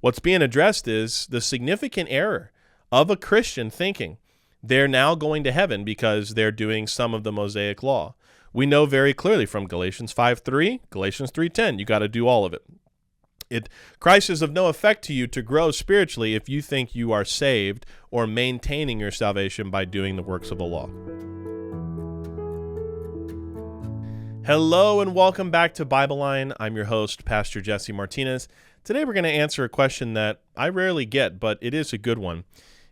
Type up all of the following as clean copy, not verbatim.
What's being addressed is the significant error of a Christian thinking they're now going to heaven because they're doing some of the Mosaic law. We know very clearly from Galatians 5:3, Galatians 3:10, you got to do all of it. Christ is of no effect to you to grow spiritually if you think you are saved or maintaining your salvation by doing the works of the law. Hello and welcome back to Bibleline. I'm your host, Pastor Jesse Martinez. Today we're going to answer a question that I rarely get, but it is a good one.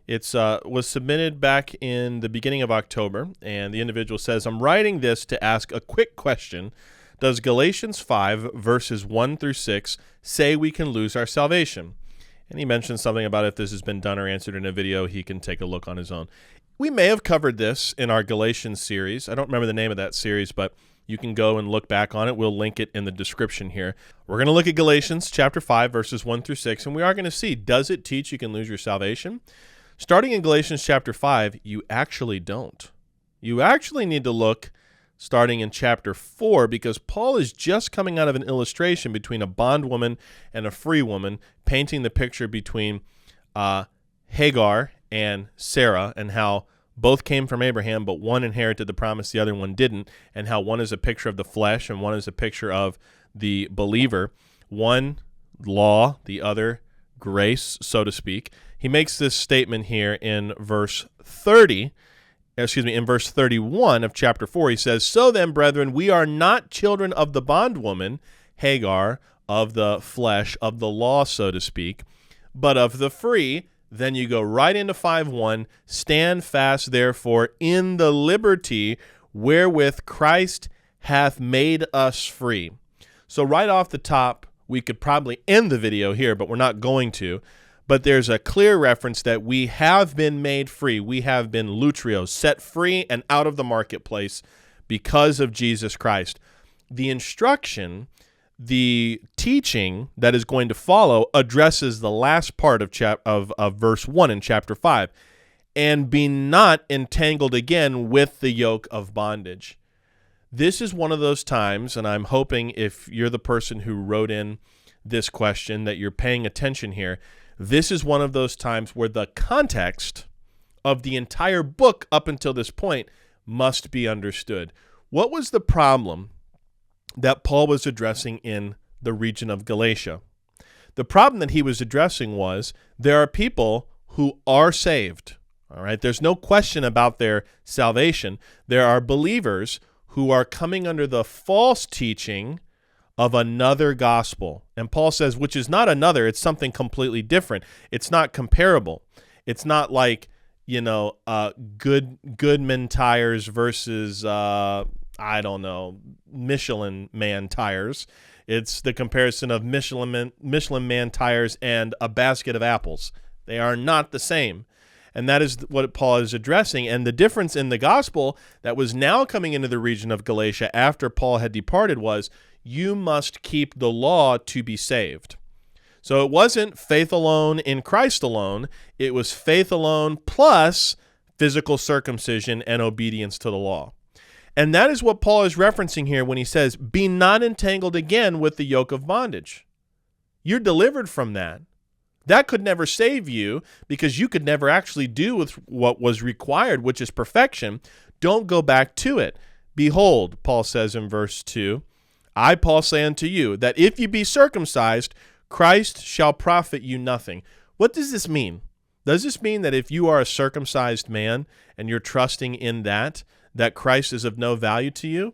It was submitted back in the beginning of October, and the individual says, I'm writing this to ask a quick question. Does Galatians 5, verses 1 through 6, say we can lose our salvation? And he mentioned something about if this has been done or answered in a video, he can take a look on his own. We may have covered this in our Galatians series. I don't remember the name of that series, but you can go and look back on it. We'll link it in the description here. We're going to look at Galatians chapter 5, verses 1 through 6, and we are going to see, does it teach you can lose your salvation? Starting in Galatians chapter 5, you actually don't. You actually need to look starting in chapter 4 because Paul is just coming out of an illustration between a bondwoman and a free woman, painting the picture between Hagar and Sarah and how both came from Abraham, but one inherited the promise, the other one didn't, and how one is a picture of the flesh and one is a picture of the believer. One law, the other grace, so to speak. He makes this statement here in verse 31 of chapter 4. He says, So then, brethren, we are not children of the bondwoman, Hagar, of the flesh, of the law, so to speak, but of the free. Then you go right into 5:1, stand fast, therefore, in the liberty wherewith Christ hath made us free. So right off the top, we could probably end the video here, but we're not going to. But there's a clear reference that we have been made free. We have been lutrios, set free and out of the marketplace because of Jesus Christ. The instruction, the teaching that is going to follow addresses the last part of verse 1 in chapter 5. And be not entangled again with the yoke of bondage. This is one of those times, and I'm hoping if you're the person who wrote in this question that you're paying attention here. This is one of those times where the context of the entire book up until this point must be understood. What was the problem that Paul was addressing in the region of Galatia? The problem that he was addressing was there are people who are saved. All right, there's no question about their salvation. There are believers who are coming under the false teaching of another gospel. And Paul says, which is not another, it's something completely different. It's not comparable. It's not like, Goodman tires versus, Michelin Man tires. It's the comparison of Michelin Man tires and a basket of apples. They are not the same. And that is what Paul is addressing. And the difference in the gospel that was now coming into the region of Galatia after Paul had departed was, you must keep the law to be saved. So it wasn't faith alone in Christ alone. It was faith alone plus physical circumcision and obedience to the law. And that is what Paul is referencing here when he says, be not entangled again with the yoke of bondage. You're delivered from that. That could never save you because you could never actually do with what was required, which is perfection. Don't go back to it. Behold, Paul says in verse 2, I, Paul, say unto you, that if you be circumcised, Christ shall profit you nothing. What does this mean? Does this mean that if you are a circumcised man and you're trusting in that Christ is of no value to you?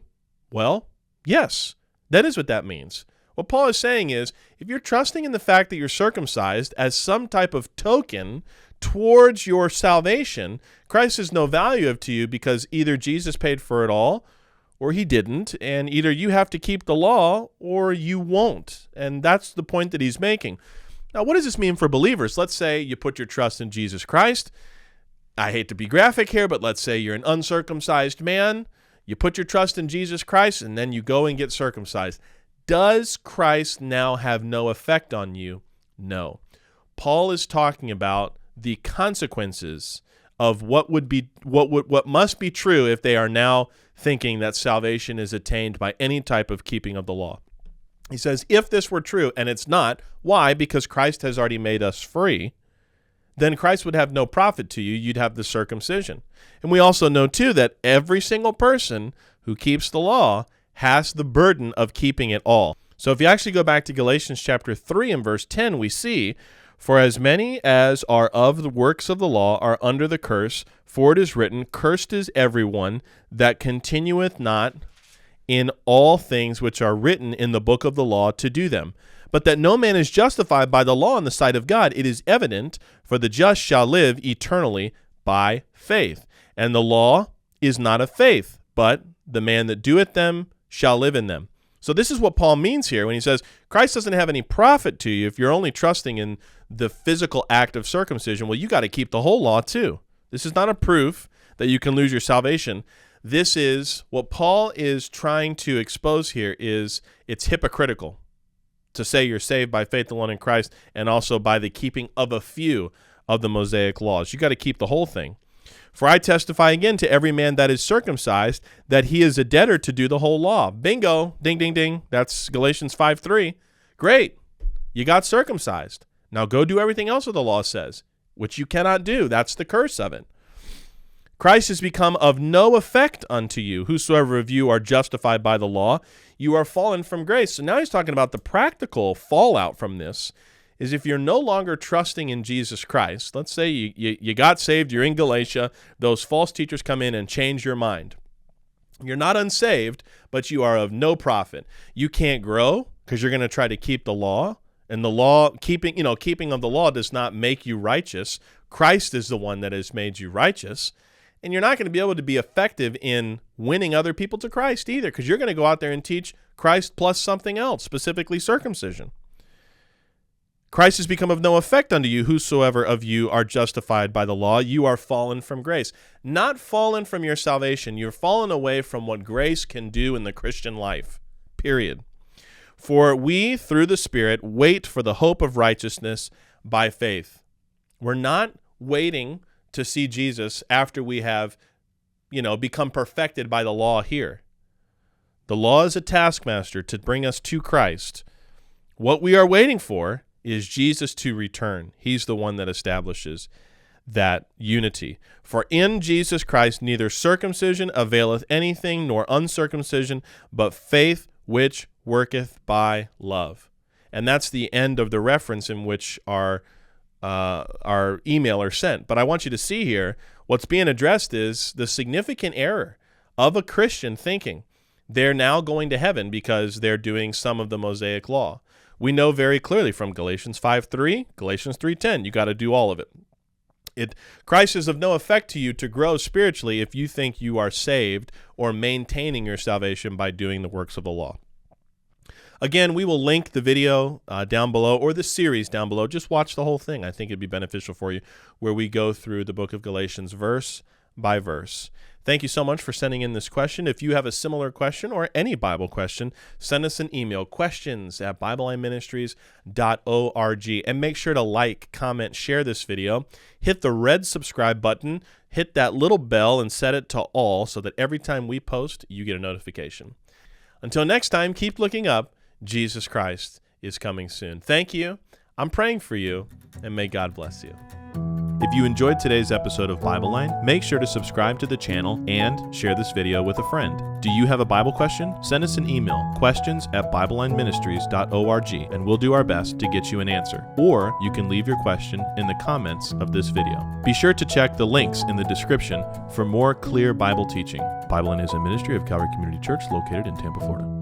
Well, yes, that is what that means. What Paul is saying is, if you're trusting in the fact that you're circumcised as some type of token towards your salvation, Christ is no value to you because either Jesus paid for it all or he didn't, and either you have to keep the law or you won't. And that's the point that he's making. Now, what does this mean for believers? Let's say you put your trust in Jesus Christ. I hate to be graphic here, but let's say you're an uncircumcised man. You put your trust in Jesus Christ, and then you go and get circumcised. Does Christ now have no effect on you? No. Paul is talking about the consequences of what must be true if they are now thinking that salvation is attained by any type of keeping of the law. He says, if this were true, and it's not, why? Because Christ has already made us free. Then Christ would have no profit to you. You'd have the circumcision. And we also know, too, that every single person who keeps the law has the burden of keeping it all. So if you actually go back to Galatians chapter 3 and verse 10, we see, for as many as are of the works of the law are under the curse, for it is written, cursed is everyone that continueth not in all things which are written in the book of the law to do them. But that no man is justified by the law in the sight of God, it is evident, for the just shall live eternally by faith. And the law is not of faith, but the man that doeth them shall live in them. So this is what Paul means here when he says, Christ doesn't have any profit to you if you're only trusting in the physical act of circumcision. Well, you got to keep the whole law too. This is not a proof that you can lose your salvation. This is what Paul is trying to expose here is it's hypocritical to say you're saved by faith alone in Christ and also by the keeping of a few of the Mosaic laws. You got to keep the whole thing. For I testify again to every man that is circumcised that he is a debtor to do the whole law. Bingo, ding, ding, ding. That's Galatians 5:3. Great. You got circumcised. Now go do everything else that the law says, which you cannot do. That's the curse of it. Christ has become of no effect unto you. Whosoever of you are justified by the law, you are fallen from grace. So now he's talking about the practical fallout from this is if you're no longer trusting in Jesus Christ. Let's say you got saved, you're in Galatia, those false teachers come in and change your mind. You're not unsaved, but you are of no profit. You can't grow because you're going to try to keep the law. And the law, keeping of the law does not make you righteous. Christ is the one that has made you righteous. And you're not going to be able to be effective in winning other people to Christ either, because you're going to go out there and teach Christ plus something else, specifically circumcision. Christ has become of no effect unto you. Whosoever of you are justified by the law, you are fallen from grace. Not fallen from your salvation. You're fallen away from what grace can do in the Christian life, period. For we, through the Spirit, wait for the hope of righteousness by faith. We're not waiting to see Jesus after we have, become perfected by the law here. The law is a taskmaster to bring us to Christ. What we are waiting for is Jesus to return. He's the one that establishes that unity. For in Jesus Christ neither circumcision availeth anything, nor uncircumcision, but faith which worketh by love. And that's the end of the reference in which our email are sent. But I want you to see here, what's being addressed is the significant error of a Christian thinking they're now going to heaven because they're doing some of the Mosaic law. We know very clearly from Galatians 5:3, Galatians 3:10, you got to do all of it. Christ is of no effect to you to grow spiritually if you think you are saved or maintaining your salvation by doing the works of the law. Again, we will link the video down below or the series down below. Just watch the whole thing. I think it'd be beneficial for you where we go through the book of Galatians verse by verse. Thank you so much for sending in this question. If you have a similar question or any Bible question, send us an email, questions@BibleLineMinistries.org, and make sure to like, comment, share this video. Hit the red subscribe button, hit that little bell, and set it to all so that every time we post, you get a notification. Until next time, keep looking up. Jesus Christ is coming soon. Thank you. I'm praying for you, and may God bless you. If you enjoyed today's episode of Bibleline, make sure to subscribe to the channel and share this video with a friend. Do you have a Bible question? Send us an email, questions@BibleLineMinistries.org, and we'll do our best to get you an answer. Or you can leave your question in the comments of this video. Be sure to check the links in the description for more clear Bible teaching. Bibleline is a ministry of Calvary Community Church located in Tampa, Florida.